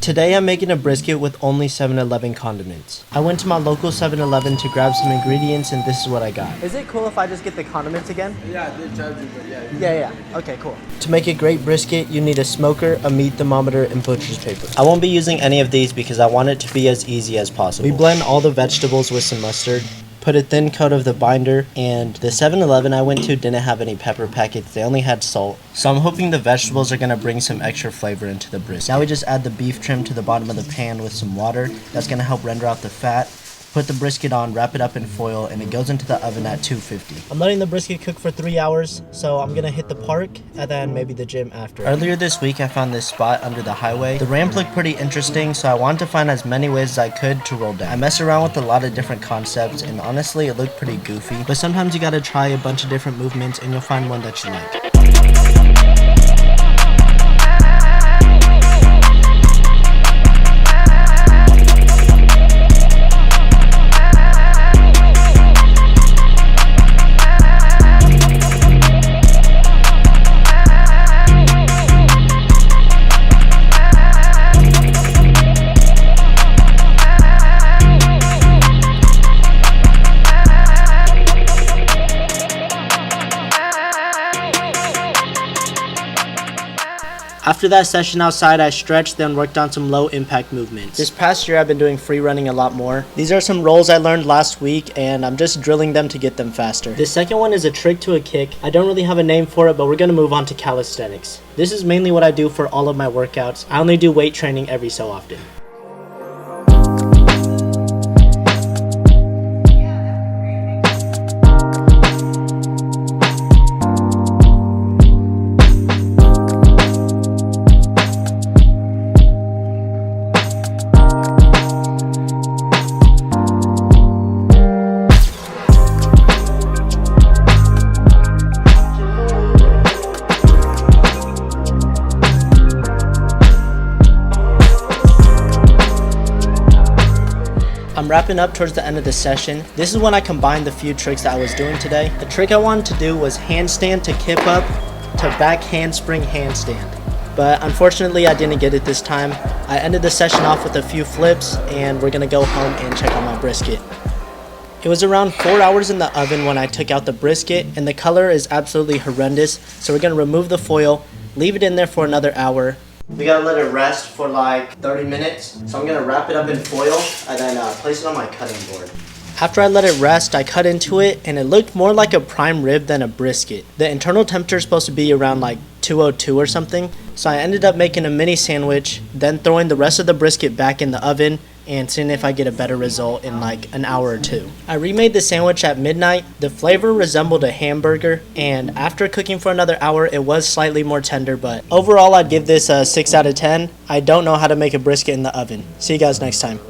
Today I'm making a brisket with only 7-Eleven condiments. I went to my local 7-Eleven to grab some ingredients and this is what I got. Is it cool if I just get the condiments again? Yeah, they charge you, but yeah. Yeah. Okay, cool. To make a great brisket, you need a smoker, a meat thermometer, and butcher's paper. I won't be using any of these because I want it to be as easy as possible. We blend all the vegetables with some mustard. Put a thin coat of the binder, and the 7-Eleven I went to didn't have any pepper packets, they only had salt. So I'm hoping the vegetables are going to bring some extra flavor into the brisket. Now we just add the beef trim to the bottom of the pan with some water. That's going to help render out the fat. Put the brisket on, wrap it up in foil, and it goes into the oven at 250. I'm letting the brisket cook for 3 hours, so I'm gonna hit the park and then maybe the gym after. Earlier this week, I found this spot under the highway. The ramp looked pretty interesting, so I wanted to find as many ways as I could to roll down. I messed around with a lot of different concepts, and honestly, it looked pretty goofy. But sometimes you gotta try a bunch of different movements, and you'll find one that you like. After that session outside, I stretched, then worked on some low impact movements. This past year, I've been doing free running a lot more. These are some rolls I learned last week, and I'm just drilling them to get them faster. The second one is a trick to a kick. I don't really have a name for it, but we're gonna move on to calisthenics. This is mainly what I do for all of my workouts. I only do weight training every so often. I'm wrapping up towards the end of the session. This is when I combined the few tricks that I was doing today. The trick I wanted to do was handstand to kip up to back handspring handstand. But unfortunately, I didn't get it this time. I ended the session off with a few flips, and we're gonna go home and check on my brisket. It was around 4 hours in the oven when I took out the brisket, and the color is absolutely horrendous. So we're gonna remove the foil, leave it in there for another hour. We gotta let it rest for like 30 minutes. So I'm gonna wrap it up in foil and then place it on my cutting board. After I let it rest, I cut into it and it looked more like a prime rib than a brisket. The internal temperature is supposed to be around like 202 or something. So I ended up making a mini sandwich, then throwing the rest of the brisket back in the oven and seeing if I get a better result in like an hour or two. I remade the sandwich at midnight. The flavor resembled a hamburger, and after cooking for another hour, it was slightly more tender, but overall I'd give this a 6 out of 10. I don't know how to make a brisket in the oven. See you guys next time.